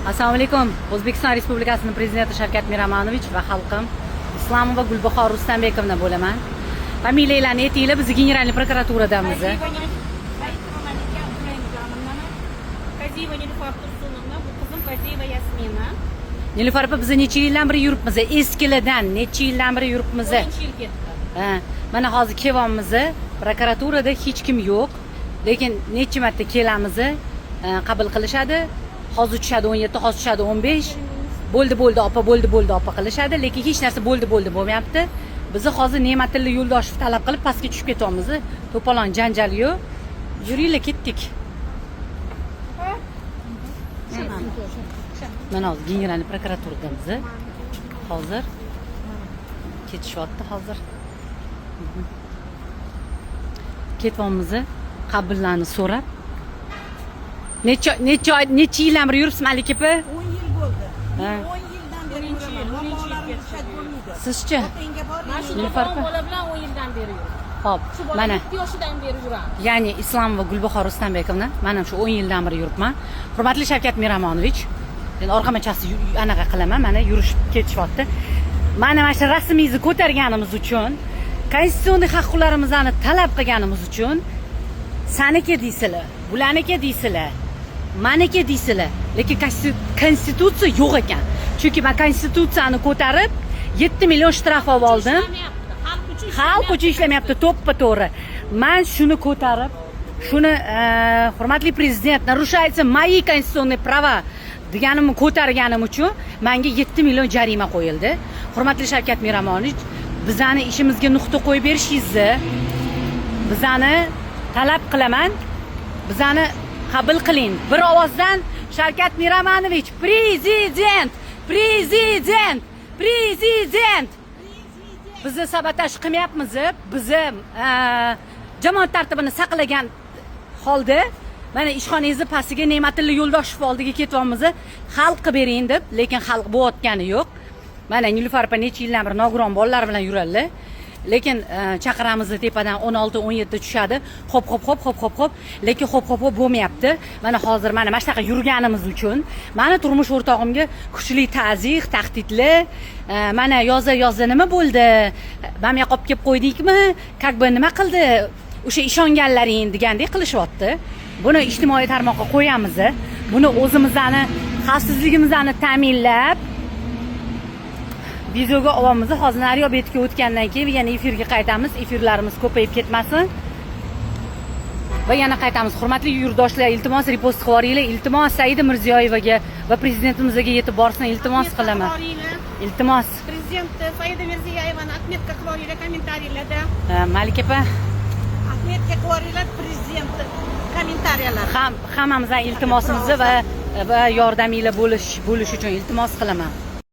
Assalomu alaykum. O'zbekiston Respublikasining prezidenti Shavkat Miromonovich va xalqim Islomova Gulbahor Rustambekovna bo'laman. Familiyalarni aytinglar, biz General prokuraturadamiz. Kaziyeва Nilufar Tursunovna, bu qizim Kaziyeva Yasmina. Nilufar opa, biz necha yildan beri yuribmiz? Eskilardan necha yildan beri yuribmiz? 10 yil ketdi. Mana hozir kelyapmiz. Prokuraturada hech kim yo'q. Lekin necha marta kelamiz, qabul qilishadi. Hozir tushadi 17, hozir tushadi 15. Bo'ldi opa, bo'ldi opa qilishadi, lekin hech narsa bo'ldi bo'lmayapti. Bizni hozir Ne'matilla Yo'ldoshev talab qilib pastga tushib ketyapmiz. To'polon janjal yo'q. Yuringlar, ketdik. Mana hozir General prokuraturadamiz. Hozir ketishyapti hozir. Ketyapmiz, qabullarni so'rab. Necha yildan beri yuribsiz Malik opa? 10 yil bo'ldi. 10 yildan beri yuraman. Sizchi? Nilufar bola bilan 10 yildan beri yuribman. Xo'p, mana 7 yoshidan beri yuraman. ya'ni Islomova Gulbahor Rustambekovna, mana shu 10 yildan beri yuribman. Hurmatli Shavkat Miromonovich, men orqamachasi anaqa qilaman, mana yurishib ketishyapti. Mana shu rasmingizni ko'targanimiz uchun, konstitutsioniy haq-huquqlarimizni talab qilganimiz uchun saniki deysizlar, bularniki deysizlar, maniki deysizlar, lekin konstitutsiya yo'q ekan. Chunki men konstitutsiyani ko'tarib 7 million shtraf oldim. Xalq uchun ishlamayapti, to'ppa-to'g'ri. Men shuni ko'tarib, shuni hurmatli prezident, narушается мои конституционные права deganimni ko'targanim uchun menga 7 million jarima qo'yildi. Hurmatli Shavkat Miromonovich, bizani ishimizga nuqta qo'yib berishingizni, bizani talab qilaman, bizani qabul qiling. Bir ovozdan Shavkat Miromonovich prezident. Bizni sabotaj qilmayapmiz. Bizni jamoat tartibini saqlagan holda mana ishxonangizni pastiga Ne'matilla Yo'ldoshev oldiga ketyapmiz. Xalq qilib bering deb, lekin xalq bo'yotgani yo'q. Mana Nilufar opa necha yildan beri nogiron bolalar bilan yuradilar. Lekin chaqiramiz tepadan 16-17 tushadi. Xo'p. Lekin xo'p bo'lmayapti. Mana hozir mana shunaqa yurganimiz uchun meni turmush o'rtog'imga kuchli ta'zir, tahdidlar, mana yoza nima bo'ldi? Men yoqib kelib qo'ydikmi? Как бы nima qildi? O'sha ishonganlaring degandek qilishyapti. Buni ijtimoiy tarmoqqa qo'yamiz. Buni o'zimizni xavfsizligimizni ta'minlab videoga olamiz. Hozir naryo betga o'tgandan keyin yana efirga qaytamiz. Efirlarimiz ko'payib ketmasin. Va yana qaytamiz. Hurmatli yurtdoshlar, iltimos repost qilib yuboringlar. Iltimos Saida Mirziyoyevaga va prezidentimizga yetib borsin, iltimos qilaman. Iltimos. Prezident Saida Mirziyoyevani atmetga qilib yuboringlar kommentariylarda. Malik opa, Atmetga qilib yuboringlar prezident kommentariyalar. hammamizdan iltimosimizni va yordaminglar bo'lish uchun iltimos qilaman.